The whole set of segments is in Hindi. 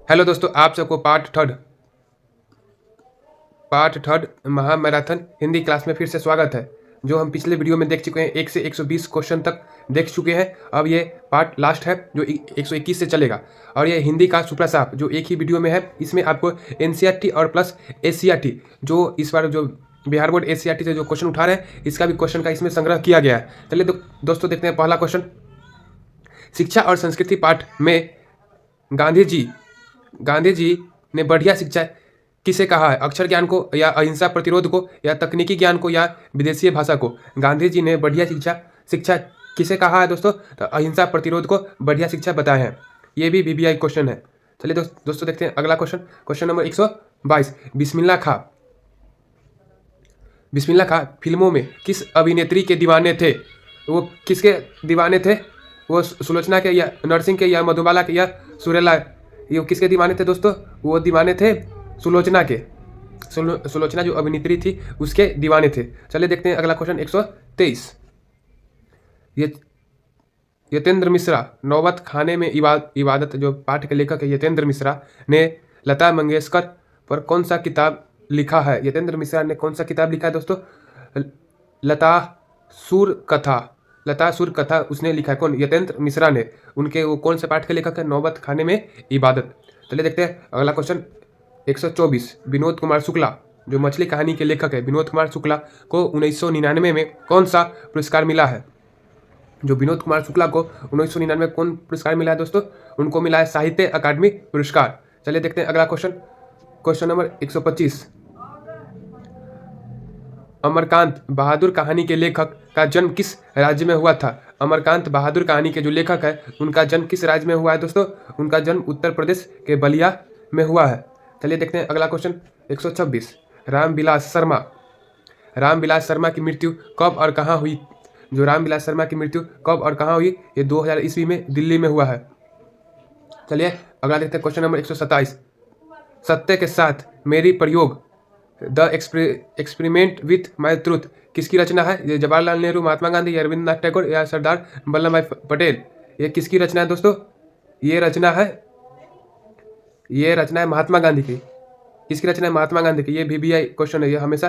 हेलो दोस्तों, आप सबको पार्ट थर्ड महामैराथन हिंदी क्लास में फिर से स्वागत है। जो हम पिछले वीडियो में देख चुके हैं 1 से 120 क्वेश्चन तक देख चुके हैं। अब ये पार्ट लास्ट है जो 121 से चलेगा। और ये हिंदी का सुपरा साफ जो एक ही वीडियो में है। इसमें आपको एनसीईआरटी और प्लस एससीईआरटी जो इस बार जो बिहार बोर्ड एससीईआरटी से जो क्वेश्चन उठा रहे हैं इसका भी क्वेश्चन का इसमें संग्रह किया गया है। चलिए दोस्तों देखते हैं पहला क्वेश्चन। शिक्षा और संस्कृति पाठ में गांधी जी ने बढ़िया शिक्षा किसे कहा है? अक्षर ज्ञान को या अहिंसा प्रतिरोध को या तकनीकी ज्ञान को या विदेशी भाषा को? गांधी जी ने बढ़िया शिक्षा किसे कहा है दोस्तों? तो अहिंसा प्रतिरोध को बढ़िया शिक्षा बताए हैं। ये भी बीबीआई क्वेश्चन है। चलिए दोस्तों देखते हैं अगला क्वेश्चन। Question number 122। बिस्मिल्लाह खां फिल्मों में किस अभिनेत्री के दीवाने थे? वो किसके दीवाने थे? वो सुलोचना के या नरसिंह के या मधुबाला के या सुरेला? ये किसके दीवाने थे दोस्तों? वो दीवाने थे सुलोचना के। सुलोचना जो अभिनेत्री थी उसके दीवाने थे। चलिए देखते हैं अगला क्वेश्चन 123। यतेंद्र मिश्रा नौबत खाने में इबादत जो पाठ के लेखक है यतेंद्र मिश्रा ने लता मंगेशकर पर कौन सा किताब लिखा है? यतेंद्र मिश्रा ने कौन सा किताब लिखा है दोस्तों? लता सुर कथा उसने लिखा है। कौन? यतेंद्र मिश्रा ने। उनके वो कौन से पाठ के लेखक है? नौबत खाने में इबादत। चलिए देखते हैं अगला क्वेश्चन 124। विनोद कुमार शुक्ला जो मछली कहानी के लेखक है विनोद कुमार शुक्ला को 1999 में कौन सा पुरस्कार मिला है? जो विनोद कुमार शुक्ला को 1999 में कौन पुरस्कार मिला है दोस्तों? उनको मिला है साहित्य अकादमी पुरस्कार। चलिए देखते हैं अगला क्वेश्चन। Question number 125। अमरकांत बहादुर कहानी के लेखक का जन्म किस राज्य में हुआ था? अमरकांत बहादुर कहानी के जो लेखक है उनका जन्म किस राज्य में हुआ है दोस्तों? उनका जन्म उत्तर प्रदेश के बलिया में हुआ है। चलिए देखते हैं अगला क्वेश्चन 126। रामविलास शर्मा की मृत्यु कब और कहाँ हुई? जो रामविलास शर्मा की मृत्यु कब और कहाँ हुई? ये 2000 ईस्वी में दिल्ली में हुआ है। चलिए अगला देखते हैं क्वेश्चन नंबर 127। सत्य के साथ मेरी प्रयोग the experiment with my truth किसकी रचना है? ये जवाहरलाल नेहरू, महात्मा गांधी, रविंद्रनाथ टैगोर या सरदार वल्लभ भाई पटेल? ये किसकी रचना है दोस्तों? ये रचना है महात्मा गांधी की। किसकी रचना है? महात्मा गांधी की। ये बीबीआई क्वेश्चन है, ये हमेशा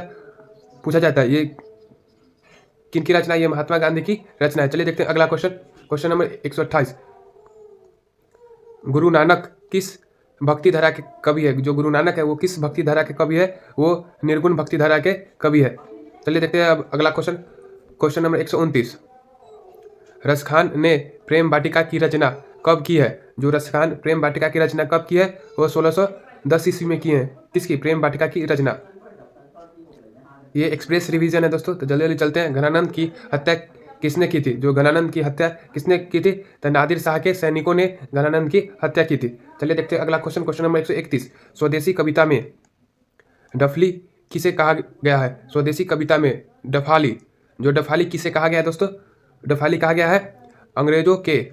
पूछा जाता है। ये किनकी रचना है? ये महात्मा गांधी की रचना है। चलिए देखते हैं अगला question. Question number 128। Guru Nanak किस भक्ति धारा के कवि है? जो गुरु नानक है वो किस भक्ति धारा के कवि है? वो निर्गुण भक्ति धारा के कवि है। चलिए देखते हैं अब अगला क्वेश्चन। Question number 129। रसखान ने प्रेम वाटिका की रचना कब की है? जो रसखान प्रेम वाटिका की रचना कब की है? वो 1610 ईस्वी में की है। किसकी प्रेम वाटिका की रचना? ये एक्सप्रेस रिवीजन है दोस्तों, तो जल्दी जल्दी चलते हैं। घनानंद की हत्या किसने की थी? जो घनानंद की हत्या किसने की थी? तो नादिर शाह के सैनिकों ने घनानंद की हत्या की थी। चलिए देखते हैं अगला क्वेश्चन। Question number 131। स्वदेशी कविता में डफली किसे कहा गया है? स्वदेशी कविता में डफाली, जो डफाली किसे कहा गया है दोस्तों? डफाली कहा गया है अंग्रेजों के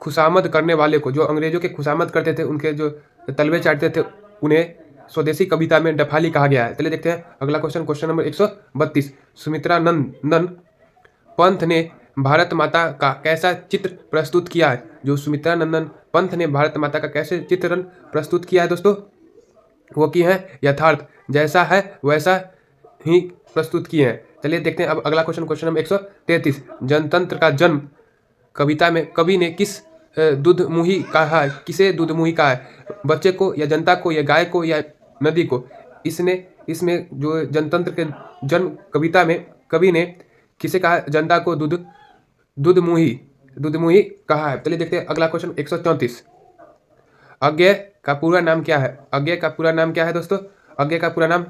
खुशामद करने वाले को। जो अंग्रेजों के खुशामद करते थे, उनके जो तलवे चाटते थे, उन्हें स्वदेशी कविता में डफाली कहा गया है। चलिए देखते हैं अगला क्वेश्चन। Question number 132। सुमित्रा नंदन पंत ने भारत माता का कैसा चित्र प्रस्तुत किया है? जो सुमित्रा नंदन पंत ने भारत माता का कैसे चित्रण प्रस्तुत किया है दोस्तों? वो की है यथार्थ, जैसा है वैसा ही प्रस्तुत किए हैं। चलिए देखते हैं अब अगला क्वेश्चन। Question number 133। जनतंत्र का जन्म कविता में कवि ने किस दुधमुही कहा है? किसे दुधमुही कहा है? बच्चे को या जनता को या गाय को या नदी को? इसमें जो जनतंत्र के जन्म कविता में कवि ने किसे कहा? जनता को दुधमुही कहा है। चलिए देखते हैं अगला क्वेश्चन 134। अज्ञेय का पूरा नाम क्या है? अज्ञेय का पूरा नाम क्या है दोस्तों? अज्ञेय का पूरा नाम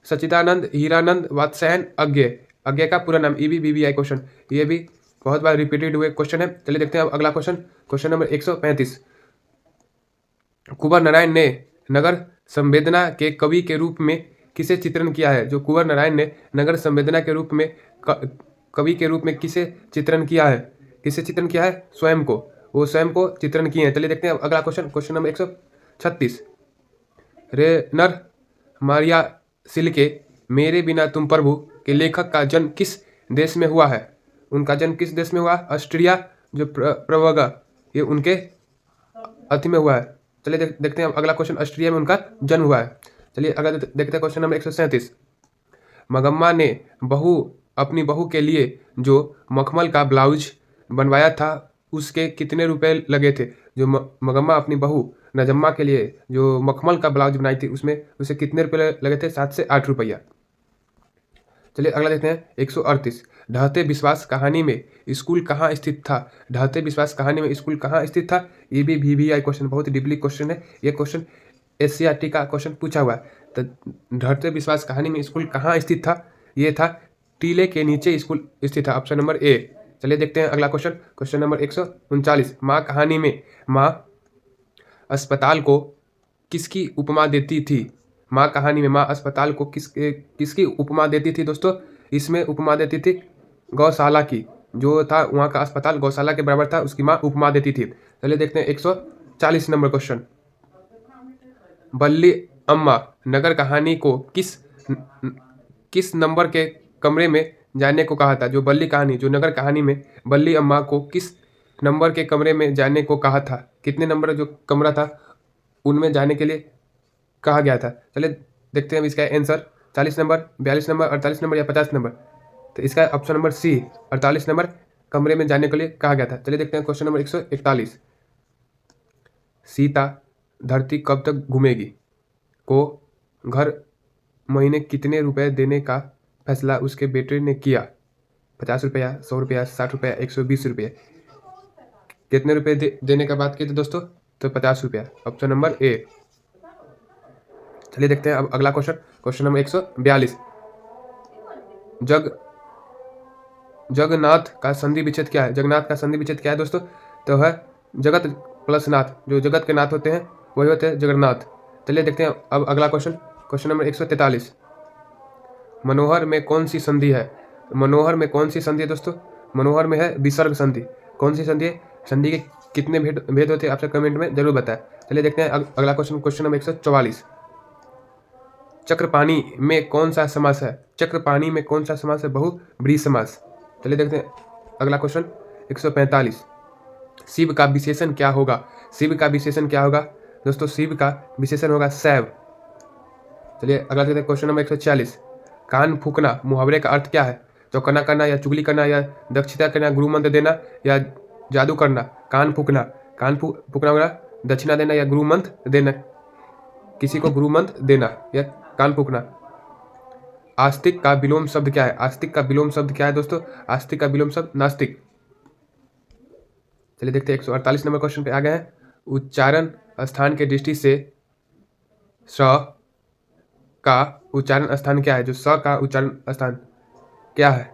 सच्चिदानंद हीरानंद वात्स्यायन अज्ञेय। अज्ञेय का पूरा नाम। बीबीआई क्वेश्चन, ये भी बहुत बार रिपीटेड हुए क्वेश्चन है। चलिए देखते हैं अब अगला क्वेश्चन। Question number 135। कुंवर नारायण ने नगर संवेदना के कवि के रूप में किसे चित्रण किया है? जो कुंवर नारायण ने नगर संवेदना के रूप में कवि के रूप में किसे चित्रण किया है? किसे चित्रण किया है? स्वयं को। वो स्वयं को चित्रण किए हैं। चलिए देखते हैं अगला क्वेश्चन। Question number 136। रेनर मारिया सिल्के मेरे बिना तुम प्रभु के लेखक का जन्म किस देश में हुआ है? उनका जन्म किस देश में हुआ? ऑस्ट्रिया जो प्रवगा, ये उनके अति में हुआ है। चलिए देखते हैं अगला क्वेश्चन, ऑस्ट्रिया में उनका जन्म हुआ है। चलिए अगला देखते हैं क्वेश्चन नंबर 137। मगम्मा ने अपनी बहू के लिए जो मखमल का ब्लाउज बनवाया था उसके कितने रुपए लगे थे? जो मगम्मा अपनी बहू नजम्मा के लिए जो मखमल का ब्लाउज बनाई थी उसमें उसे कितने रुपए लगे थे? 7 से 8 रुपया। चलिए अगला देखते हैं 138। ढहते विश्वास कहानी में स्कूल कहाँ स्थित था? ढहते विश्वास कहानी में स्कूल कहाँ स्थित था? ये भी VVI क्वेश्चन, बहुत ही डीपली क्वेश्चन है। ये क्वेश्चन SCRT का क्वेश्चन पूछा हुआ है। तो ढहते विश्वास कहानी में स्कूल कहाँ स्थित था? ये था टीले के नीचे स्कूल स्थित था, ऑप्शन नंबर A। चलिए देखते हैं अगला क्वेश्चन, क्वेश्चन नंबर 139। माँ कहानी में माँ अस्पताल को किसकी उपमा देती थी? माँ कहानी में माँ अस्पताल को किसकी उपमा देती थी दोस्तों? इसमें उपमा देती थी गौशाला की। जो था वहाँ का अस्पताल गौशाला के बराबर था, उसकी माँ उपमा देती थी। चलिए देखते हैं 140 नंबर क्वेश्चन। बल्ली अम्मा नगर कहानी को किस नंबर के कमरे में जाने को कहा था? जो बल्ली कहानी, जो नगर कहानी में बल्ली अम्मा को किस नंबर के कमरे में जाने को कहा था? कितने नंबर जो कमरा था उनमें जाने के लिए कहा गया था? चलिए देखते हैं इसका आंसर, 40 नंबर, 42 नंबर, 48 नंबर या 50 नंबर। तो इसका ऑप्शन नंबर C, 48 नंबर कमरे में जाने के लिए कहा गया था। चलिए देखते हैं क्वेश्चन नंबर 141। सीता धरती कब तक घूमेगी को घर महीने कितने रुपए देने का फैसला उसके बेटे ने किया? 50 रुपया, 100 रुपया, 60 रुपया, 120 रुपये। कितने रुपए देने का बात की थी दोस्तों? तो 50 रुपया, ऑप्शन नंबर A। चलिए देखते हैं अब अगला क्वेश्चन, क्वेश्चन नंबर 142। जगन्नाथ का संधि विच्छेद क्या है? जगन्नाथ का संधि विच्छेद क्या है दोस्तों? तो है जगत प्लस नाथ। जो जगत के नाथ होते हैं वही होते हैं जगन्नाथ। चलिए देखते हैं अब अगला क्वेश्चन, क्वेश्चन नंबर 143। मनोहर में कौन सी संधि है? मनोहर में कौन सी संधि है दोस्तों? मनोहर में है विसर्ग संधि। कौन सी संधि है? संधि के कितने भेद होते हैं आपसे कमेंट में जरूर बताएं। चलिए देखते हैं अगला क्वेश्चन, क्वेश्चन नंबर 144। चक्रपाणी में कौन सा समास है? चक्रपाणी में कौन सा समास है? बहुब्रीहि समास। चलिए देखते हैं अगला क्वेश्चन 145। शिव का विशेषण क्या होगा? शिव का विशेषण क्या होगा दोस्तों? शिव का विशेषण होगा शैव। चलिए अगला देखते हैं क्वेश्चन नंबर 146। कान फूकना मुहावरे का अर्थ क्या है? चौकना करना या चुगली करना या दक्षिणा करना, गुरु मंत्र देना या जादू करना। कान फूकना, फूकना होगा दक्षिणा देना या गुरु मंत्र देना, किसी को गुरु मंत्र देना या कान फूकना। आस्तिक का विलोम शब्द क्या है? आस्तिक का विलोम शब्द क्या है दोस्तों? आस्तिक का विलोम शब्द नास्तिक। चलिए देखते हैं 148 नंबर क्वेश्चन पे आ गए हैं। उच्चारण स्थान के दृष्टि से स का उच्चारण स्थान क्या है? जो स का उच्चारण स्थान क्या है?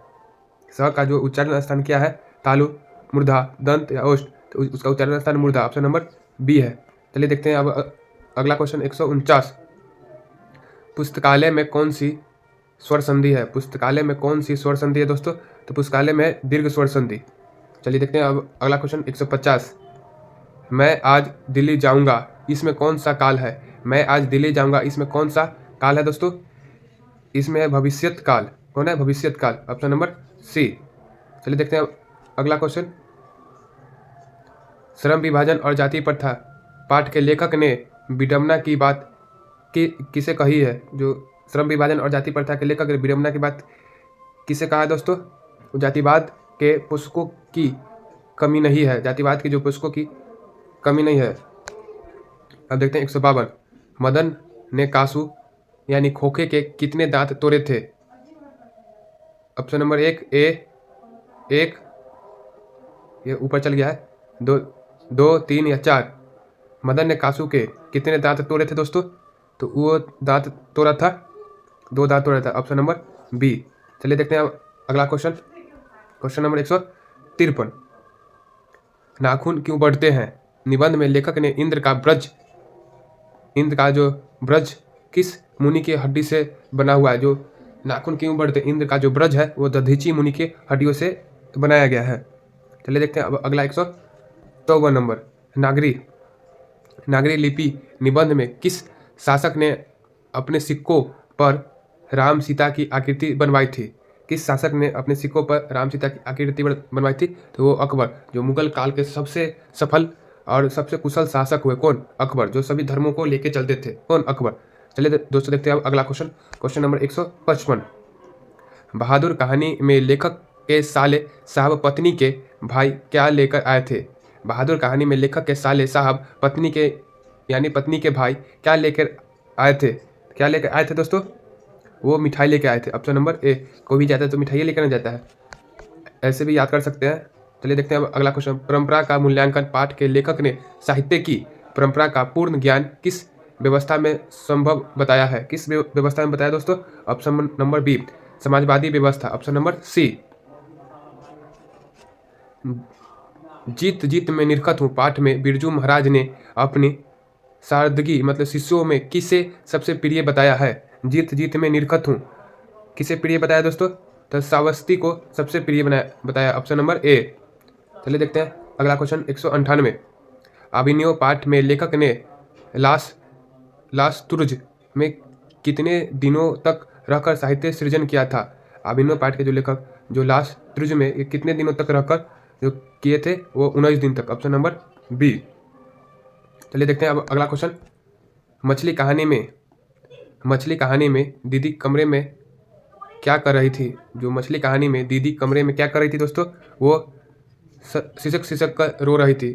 स का जो उच्चारण स्थान क्या है? तालु, मूर्धा, दंत या ओष्ठ। तो उसका उच्चारण स्थान मूर्धा, ऑप्शन नंबर B है। चलिए देखते हैं अब अगला क्वेश्चन 149। पुस्तकालय में कौन सी स्वर संधि है? पुस्तकालय में कौन सी स्वर संधि है दोस्तों? तो पुस्तकालय में दीर्घ स्वर संधि। चलिए देखते हैं अब अगला क्वेश्चन 150। मैं आज दिल्ली जाऊंगा, इसमें कौन सा काल है? मैं आज दिल्ली जाऊंगा, इसमें कौन सा काल है दोस्तों? इसमें है भविष्यत काल। कौन है? भविष्यत काल, ऑप्शन नंबर C। चलिए देखते हैं अगला क्वेश्चन। श्रम विभाजन और जाति प्रथा पाठ के लेखक ने विडंबना की बात किसे कही है? जो श्रम विभाजन और जाति प्रथा के लेखक ने विडंबना की बात किसे कहा है दोस्तों? जातिवाद के पुस्तकों की कमी नहीं है, जातिवाद की जो पुस्तकों की कमी नहीं है। अब देखते हैं 152। मदन ने कासू यानी खोखे के कितने दांत तोड़े थे? ऑप्शन नंबर 1 1, ये ऊपर चल गया है, 2, 3 या 4। मदन ने कासू के कितने दांत तोड़े थे दोस्तों? तो वो दांत तोड़ा था, 2 दांत तोड़ा था, ऑप्शन नंबर B। चलिए देखते हैं अब अगला क्वेश्चन, क्वेश्चन नंबर 153। नाखून क्यों बढ़ते हैं? निबंध में लेखक ने इंद्र का जो ब्रज किस मुनि की हड्डी से बना हुआ है? जो नाखून क्यों बढ़ते? इंद्र का जो ब्रज है वो दधीची मुनि के हड्डियों से बनाया गया है। चलिए देखते हैं अब अगला 153 नंबर। नागरी लिपि निबंध में किस शासक ने अपने सिक्कों पर राम सीता की आकृति बनवाई थी? किस शासक ने अपने सिक्कों पर राम सीता की आकृति बनवाई थी? तो वो अकबर, जो मुगल काल के सबसे सफल और सबसे कुशल शासक हुए कौन? अकबर, जो सभी धर्मों को लेके चलते थे। कौन? अकबर। चलिए दोस्तों देखते हैं अब अगला क्वेश्चन, क्वेश्चन नंबर 155। बहादुर कहानी में लेखक के साले साहब पत्नी के भाई क्या लेकर आए थे? बहादुर कहानी में लेखक के साले साहब पत्नी के यानी पत्नी के भाई क्या लेकर आए थे? क्या लेकर आए थे दोस्तों? वो मिठाई लेकर आए थे। ऑप्शन नंबर ए। कोई भी जाता है तो मिठाई लेकर नहीं जाता है, ऐसे भी याद कर सकते हैं। चलिए देखते हैं अब अगला क्वेश्चन। परंपरा का मूल्यांकन पाठ के लेखक ने साहित्य की परंपरा का पूर्ण ज्ञान किस व्यवस्था में संभव बताया है? किस व्यवस्था में बताया दोस्तों? ऑप्शन नंबर बी, समाजवादी व्यवस्था। ऑप्शन नंबर सी, जीत जीत में निरखत हूँ पाठ में बिरजू महाराज ने अपनी सारदगी मतलब शिष्यों में किसे सबसे प्रिय बताया है? जीत जीत में निरखत हूँ किसे प्रिय बताया दोस्तों? तो श्रावस्ती को सबसे प्रिय बताया। Option number A. चलिए देखते हैं अगला क्वेश्चन 198। अभिनव पाठ में लेखक ने लास तुर्ज में कितने दिनों तक रहकर साहित्य सृजन किया था? अभिनव पाठ के जो लेखक जो लास तुर्ज में कितने दिनों तक रहकर जो किए थे? वो 19 दिन तक। Option number B. चलिए देखते हैं अब अगला क्वेश्चन। मछली कहानी में दीदी कमरे में क्या कर रही थी? जो मछली कहानी में दीदी कमरे में क्या कर रही थी दोस्तों? वो सिसक कर रो रही थी।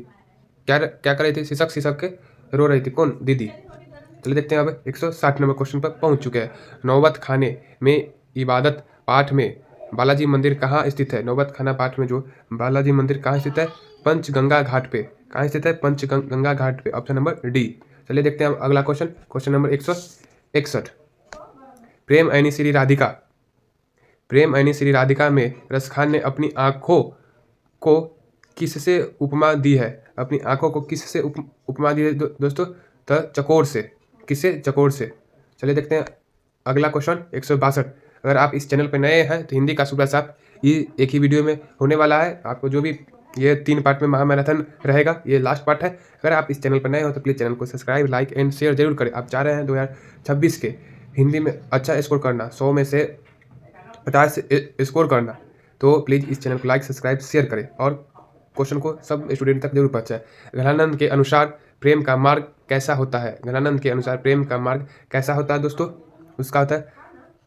क्या कर रही थी? सिसक के रो रही थी। कौन? दीदी। चलिए देखते हैं अब 160 नंबर क्वेश्चन पर पहुंच चुके हैं। नौबत खाने में इबादत पाठ में बालाजी मंदिर कहाँ स्थित है? नौबत खाना पाठ में जो बालाजी मंदिर कहाँ स्थित है? पंचगंगा घाट पे। कहाँ स्थित है? पंचगंगा घाट पे। Option number D. चलिए देखते हैं अब अगला क्वेश्चन, क्वेश्चन नंबर 161। प्रेम ऐनी श्री राधिका में रसखान ने अपनी आंखों को किससे उपमा दी है? अपनी आंखों को किससे उपमा दी है दोस्तों? तो चकोर से। किससे? चकोर से। चलिए देखते हैं अगला क्वेश्चन 162। अगर आप इस चैनल पर नए हैं तो हिंदी का सुबह साफ ये एक ही वीडियो में होने वाला है। आपको जो भी ये 3 पार्ट में महामैराथन रहेगा, ये लास्ट पार्ट है। अगर आप इस चैनल पर नए हो तो प्लीज़ चैनल को सब्सक्राइब, लाइक एंड शेयर जरूर करें। आप चाह रहे हैं 2026 के हिंदी में अच्छा स्कोर करना, 100 में से 50 स्कोर करना, तो प्लीज़ इस चैनल को लाइक, सब्सक्राइब, शेयर करें और क्वेश्चन को सब स्टूडेंट तक जरूर पहुँचाएं। घनानंद के अनुसार प्रेम का मार्ग कैसा होता है? घनानंद के अनुसार प्रेम का मार्ग कैसा होता है दोस्तों? उसका होता है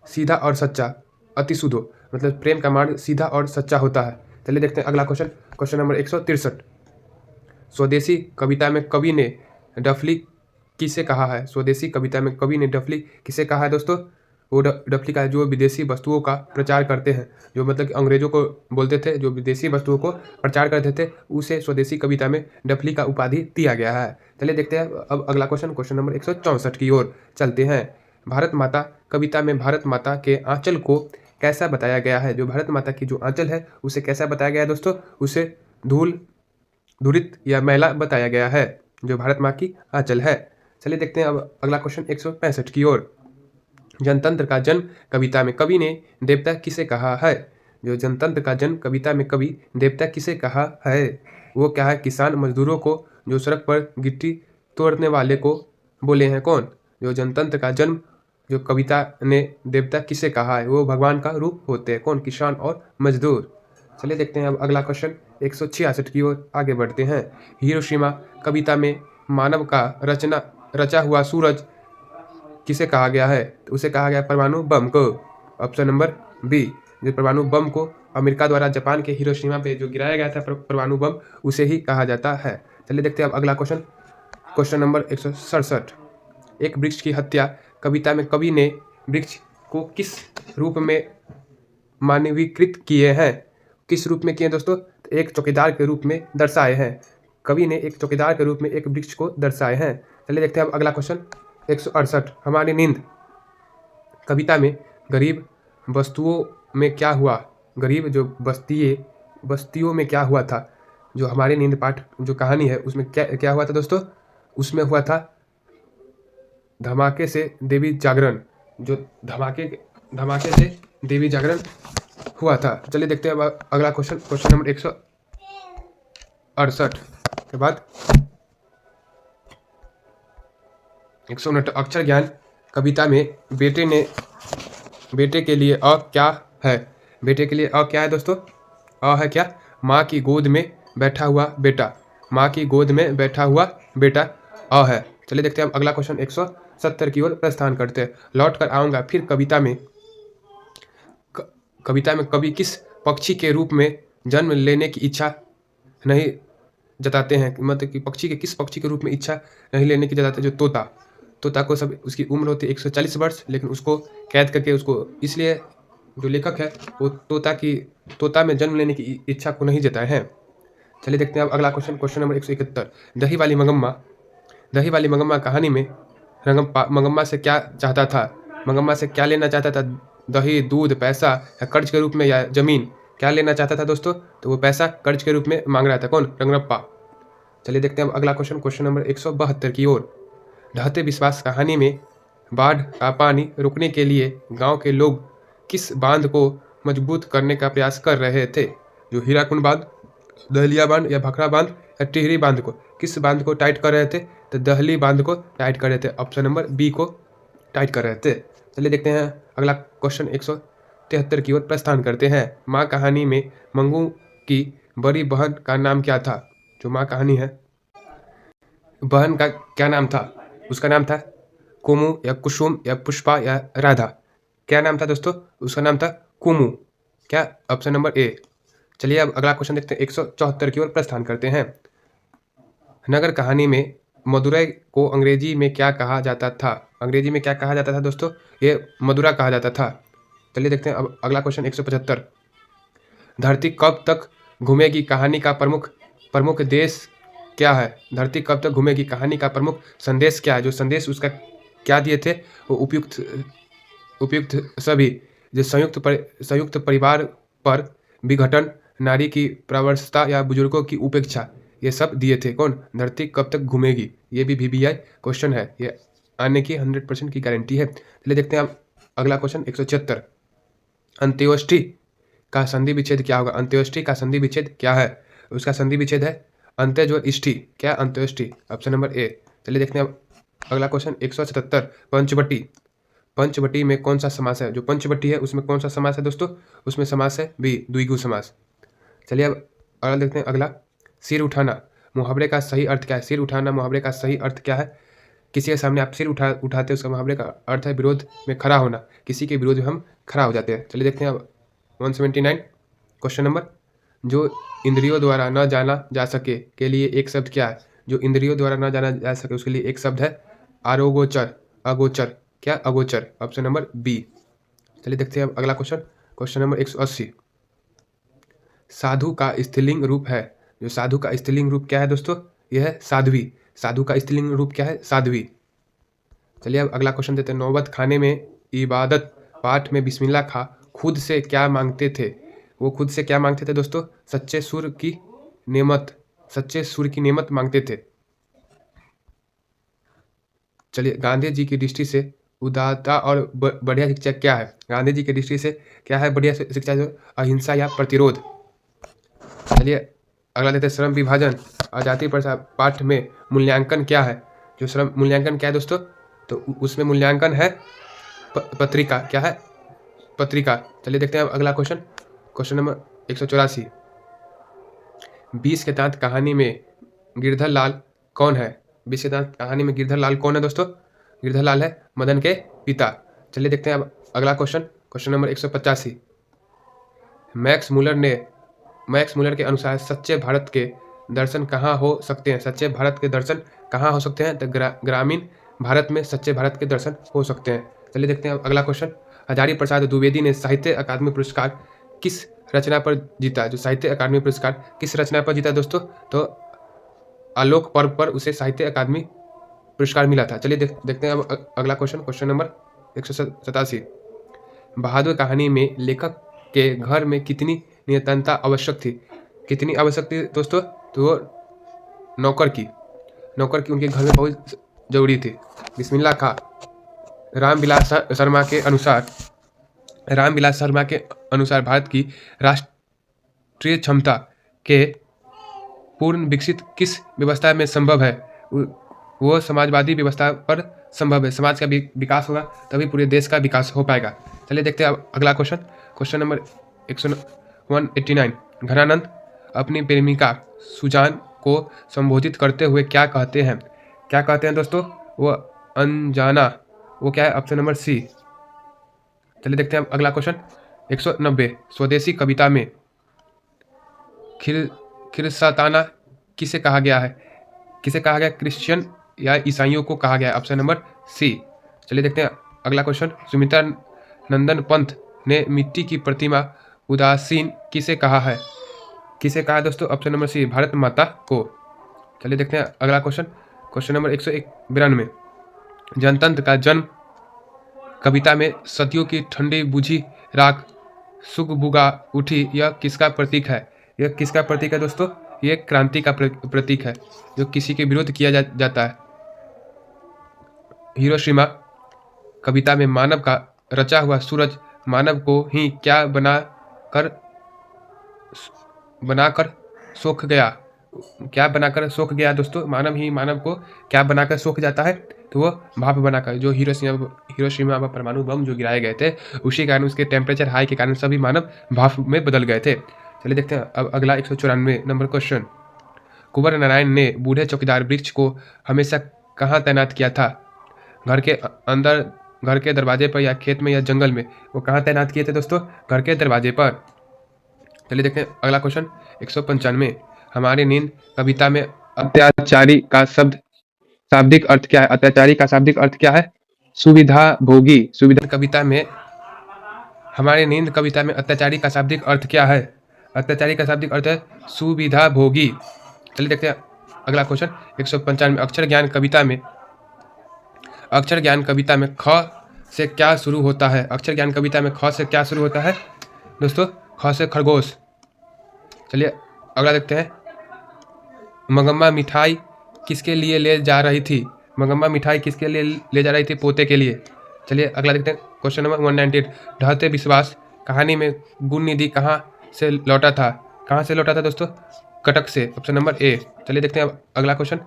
सीधा और सच्चा, अति शुद्धो। मतलब प्रेम का मार्ग सीधा और सच्चा होता है। चलिए देखते हैं अगला क्वेश्चन, क्वेश्चन नंबर 163। स्वदेशी कविता में कवि ने डफली किसे कहा है? स्वदेशी कविता में कवि ने डफली किसे कहा है दोस्तों? वो डफली का जो विदेशी वस्तुओं का प्रचार करते हैं, जो मतलब कि अंग्रेजों को बोलते थे, जो विदेशी वस्तुओं को प्रचार करते थे, उसे स्वदेशी कविता में डफली का उपाधि दिया गया है। चलिए देखते हैं अब अगला क्वेश्चन, क्वेश्चन नंबर 164 की ओर चलते हैं। भारत माता कविता में भारत माता के आंचल को कैसा बताया गया है? जो भारत माता की जो आंचल है उसे कैसा बताया गया है दोस्तों? उसे धूलित या मैला बताया गया है, जो भारत माँ की आंचल है। चलिए देखते हैं अब अगला क्वेश्चन 165 की ओर। जनतंत्र का जन्म कविता में कवि ने देवता किसे कहा है? जो जनतंत्र का जन्म कविता में कवि देवता किसे कहा है? वो क्या है? किसान मजदूरों को जो सड़क पर गिट्टी तोड़ने वाले को बोले हैं। कौन? जो जनतंत्र का जन्म जो कविता ने देवता किसे कहा है? वो भगवान का रूप होते हैं। कौन? किसान और मजदूर। चलिए देखते हैं अब अगला क्वेश्चन 166 की ओर आगे बढ़ते हैं। हिरोशिमा कविता में मानव का रचा हुआ सूरज किसे कहा गया है? तो उसे कहा गया परमाणु बम को। Option number B. जो परमाणु बम को अमेरिका द्वारा जापान के हिरोशिमा पे जो गिराया गया था परमाणु बम, उसे ही कहा जाता है। चलिए देखते हैं अब अगला क्वेश्चन, क्वेश्चन नंबर 167। एक वृक्ष की हत्या कविता में कवि ने वृक्ष को किस रूप में मानवीकृत किए हैं? किस रूप में किए दोस्तों? तो एक चौकीदार के रूप में दर्शाए हैं। कवि ने एक चौकीदार के रूप में एक वृक्ष को दर्शाए हैं। चलिए देखते हैं अब अगला क्वेश्चन 168। हमारी नींद कविता में गरीब बस्तियों में क्या हुआ? गरीब जो बस्तियों में क्या हुआ था? जो हमारी नींद पाठ जो कहानी है उसमें क्या हुआ था दोस्तों? उसमें हुआ था धमाके से देवी जागरण। जो धमाके से देवी जागरण हुआ था। चलिए देखते हैं अब अगला क्वेश्चन, क्वेश्चन नंबर 168 के बाद 169। अक्षर ज्ञान कविता में बेटे के लिए अ क्या है? बेटे के लिए अ क्या है दोस्तों? अ है क्या? माँ की गोद में बैठा हुआ बेटा। माँ की गोद में बैठा हुआ बेटा अ है। चलिए देखते हैं अब अगला क्वेश्चन 170 की ओर प्रस्थान करते हैं। लौट कर आऊँगा फिर कविता में कवि किस पक्षी के रूप में जन्म लेने की इच्छा नहीं जताते हैं, मतलब कि पक्षी के किस पक्षी के रूप में इच्छा नहीं लेने की जताते, जो तोता को सब उसकी उम्र होती है 140 वर्ष, लेकिन उसको कैद करके उसको इसलिए जो लेखक है वो तोता में जन्म लेने की इच्छा को नहीं जताए हैं। चलिए देखते हैं अब अगला क्वेश्चन नंबर 171। दही वाली मगम्मा कहानी में मगम्मा से क्या चाहता था, मगम्मा से क्या लेना चाहता था, दही, दूध, पैसा या कर्ज के रूप में या जमीन, क्या लेना चाहता था दोस्तों, तो वो पैसा कर्ज के रूप में मांग रहा था। कौन? रंगरप्पा। चलिए देखते हैं अब अगला क्वेश्चन नंबर 172 की ओर। ढहते विश्वास कहानी में बाढ़ का पानी रोकने के लिए गांव के लोग किस बांध को मजबूत करने का प्रयास कर रहे थे, जो हीराकुंड बांध, दहलिया बांध या भखरा बांध या टिहरी बांध को, किस बांध को टाइट कर रहे थे, तो दहली बांध को टाइट कर रहे थे। ऑप्शन नंबर बी को टाइट कर रहे थे। चलिए देखते हैं अगला क्वेश्चन 173 की ओर प्रस्थान करते हैं। माँ कहानी में मंगू की बड़ी बहन का नाम क्या था, जो माँ कहानी है बहन का क्या नाम था, उसका नाम था कुमु या कुसुम या पुष्पा या राधा। क्या नाम था दोस्तों? उसका नाम था कुमु। क्या? Option number A. चलिए अब अगला क्वेश्चन देखते हैं 174 की ओर प्रस्थान करते हैं। नगर कहानी में मदुरै को अंग्रेजी में क्या कहा जाता था, अंग्रेजी में क्या कहा जाता था दोस्तों? ये मदुरा कहा जाता था। चलिए देखते हैं अब अगला क्वेश्चन 175। धरती कब तक घूमेगी कहानी का प्रमुख देश क्या है, धरती कब तक घूमेगी कहानी का प्रमुख संदेश क्या है, जो संदेश उसका क्या दिए थे, वो उपयुक्त सभी, जो संयुक्त परिवार पर विघटन, नारी की प्रवरसता या बुजुर्गों की उपेक्षा, ये सब दिए थे। कौन? धरती कब तक घूमेगी। ये भी VBI क्वेश्चन है, ये आने की 100% की गारंटी है। चलिए देखते हैं अब अगला क्वेश्चन 176। अंत्योष्टि का संधि विच्छेद क्या होगा, अंत्योष्टि का संधि विच्छेद क्या है, उसका संधि विच्छेद है अंत्य जो इष्टि। क्या? अंत्योष्टि। Option number A. चलिए देखते हैं अब अगला क्वेश्चन 177। पंचवटी में कौन सा समास है, जो पंचवटी है उसमें कौन सा समास है दोस्तों? उसमें समास है बी, द्विगु समास। चलिए अब अगला देखते हैं अगला। सिर उठाना मुहावरे का सही अर्थ क्या है, सिर उठाना मुहावरे का सही अर्थ क्या है? किसी के सामने आप सिर उठाते उसका मुहावरे का अर्थ है विरोध में खड़ा होना, किसी के विरोध में हम खड़ा हो जाते हैं। चलिए देखते हैं अब 179 क्वेश्चन नंबर। जो इंद्रियों द्वारा न जाना जा सके के लिए एक शब्द क्या है, जो इंद्रियों द्वारा न जाना जा सके उसके लिए एक शब्द है आरोगोचर, अगोचर। क्या? अगोचर। Option number B. चलिए देखते हैं अब अगला क्वेश्चन नंबर 180। साधु का स्त्रीलिंग रूप है, जो साधु का स्त्रीलिंग रूप क्या है दोस्तों? यह है साध्वी। साधु का स्त्रीलिंग रूप क्या है? साध्वी। चलिए अब अगला क्वेश्चन देते हैं। नौबत खाने में इबादत पाठ में बिस्मिल्लाह खां खुद से क्या मांगते थे, वो खुद से क्या मांगते थे दोस्तों? सच्चे सुर की नेमत मांगते थे। चलिए गांधी जी की दृष्टि से उदारता और बढ़िया शिक्षा क्या है, गांधी जी की दृष्टि से क्या है बढ़िया शिक्षा? जो अहिंसा या प्रतिरोध। चलिए अगला लेते हैं श्रम विभाजन और जाति प्रथा पाठ में मूल्यांकन क्या है, जो श्रम मूल्यांकन क्या है दोस्तों? तो उसमें मूल्यांकन है पत्रिका। क्या है? पत्रिका। चलिए देखते हैं अब अगला क्वेश्चन नंबर 184। 20 के दांत कहानी में गिरधर लाल कौन है, 20 के दांत कहानी में गिरधर लाल कौन है दोस्तों? गिरधर लाल है मदन के पिता। चलिए देखते हैं अब अगला क्वेश्चन नंबर 185। मैक्स मुलर के अनुसार सच्चे भारत के दर्शन कहाँ हो सकते हैं, सच्चे भारत के दर्शन कहाँ हो सकते हैं? तो ग्रामीण भारत में सच्चे भारत के दर्शन हो सकते हैं। चलिए देखते हैं अगला क्वेश्चन। हजारी प्रसाद द्विवेदी ने साहित्य अकादमी पुरस्कार किस रचना पर जीता, जो साहित्य अकादमी पुरस्कार किस रचना पर जीता दोस्तों? तो आलोक पर्व पर उसे साहित्य अकादमी पुरस्कार मिला था। चलिए देखते हैं अब अगला क्वेश्चन नंबर 187। बहादुर कहानी में लेखक के घर में कितनी नियतनता आवश्यक थी, कितनी आवश्यक थी दोस्तों? तो वो नौकर की उनके घर में बहुत जरूरी थी। बिस्मिल्लाह खां रामविलास शर्मा के अनुसार भारत की राष्ट्रीय क्षमता के पूर्ण विकसित किस व्यवस्था में संभव है, वो समाजवादी व्यवस्था पर संभव है। समाज का विकास होगा तभी पूरे देश का विकास हो पाएगा। चलिए देखते हैं अब अगला क्वेश्चन नंबर 189। घनानंद अपनी प्रेमिका सुजान को संबोधित करते हुए क्या कहते हैं? क्या कहते हैं दोस्तों? वो अनजाना। वो क्या है? Option number C. चलिए देखते हैं अगला क्वेश्चन 190। स्वदेशी कविता में खिरसाताना किसे कहा गया है? किसे कहा गया? क्रिश्चियन या ईसाइयों को कहा गया है? Option number C. चलिए देखते हैं अगला क्वेश्चन। सुमित्रा नंदन पंत ने मिट्टी की प्रतिमा उदासीन किसे कहा है? किसे कहा है दोस्तों? ऑप्शन नंबर सी, भारत माता को। चलिए देखते हैं अगला क्वेश्चन। Question number 192। जनतंत्र का जन्म कविता में सदियों की ठंडी बुझी राख सुगबुगा उठी, यह किसका प्रतीक है? यह किसका प्रतीक है दोस्तों? यह क्रांति का प्रतीक है, जो किसी के विरोध किया जाता है। हिरोशिमा कविता में मानव का रचा हुआ सूरज मानव को ही क्या बनाकर सोख गया? क्या बनाकर सोख गया दोस्तों? मानव ही मानव को क्या बनाकर सोख जाता है? तो वो भाप बनाकर। जो हिरोशिमा में परमाणु बम जो गिराए गए थे, उसी कारण उसके टेम्परेचर हाई के कारण सभी मानव भाप में बदल गए थे। चलिए देखते हैं अब अगला 194 नंबर क्वेश्चन। कुंवर नारायण ने बूढ़े चौकीदार वृक्ष को हमेशा कहाँ तैनात किया था? घर के अंदर, घर के दरवाजे पर, या खेत में, या जंगल में? वो कहाँ तैनात किए थे दोस्तों? घर के दरवाजे पर। चलिए देखते हैं अगला क्वेश्चन 195। हमारी नींद कविता में अत्याचारी का शाब्दिक अर्थ क्या है? अत्याचारी का शाब्दिक अर्थ क्या है? सुविधा भोगी। सुविधा कविता में, हमारी नींद कविता में अत्याचारी का शाब्दिक अर्थ क्या है? अत्याचारी का शाब्दिक अर्थ है सुविधा भोगी। चलिए देखते हैं अगला क्वेश्चन 195। अक्षर ज्ञान कविता में ख से क्या शुरू होता है? अक्षर ज्ञान कविता में ख से क्या शुरू होता है दोस्तों? ख से खरगोश। चलिए अगला देखते हैं। मंगम्मा मिठाई किसके लिए ले जा रही थी? मंगम्मा मिठाई किसके लिए ले जा रही थी? पोते के लिए। चलिए अगला देखते हैं क्वेश्चन नंबर 198। ढहते विश्वास कहानी में गुण निधि कहाँ से लौटा था? कहाँ से लौटा था दोस्तों? कटक से। Option number A. चलिए देखते हैं अगला क्वेश्चन।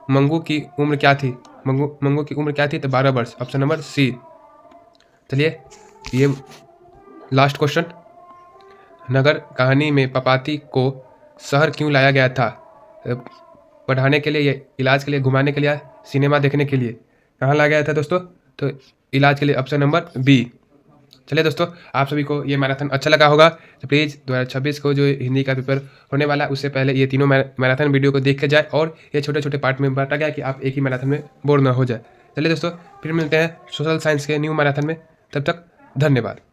मंगू की उम्र क्या थी? मंगू की उम्र क्या थी? तो 12 वर्ष। Option number C. चलिए ये लास्ट क्वेश्चन। नगर कहानी में पपाती को शहर क्यों लाया गया था? पढ़ाने के लिए, या इलाज के लिए, घुमाने के लिए, सिनेमा देखने के लिए? कहाँ लाया गया था दोस्तों? तो इलाज के लिए। Option number B. चलिए दोस्तों, आप सभी को ये मैराथन अच्छा लगा होगा तो प्लीज़ 2026 को जो हिंदी का पेपर होने वाला है उससे पहले ये तीनों मैराथन वीडियो को देख के जाए, और ये छोटे छोटे पार्ट में बांटा गया कि आप एक ही मैराथन में बोर ना हो जाए। चलिए दोस्तों, फिर मिलते हैं सोशल साइंस के न्यू मैराथन में। तब तक धन्यवाद।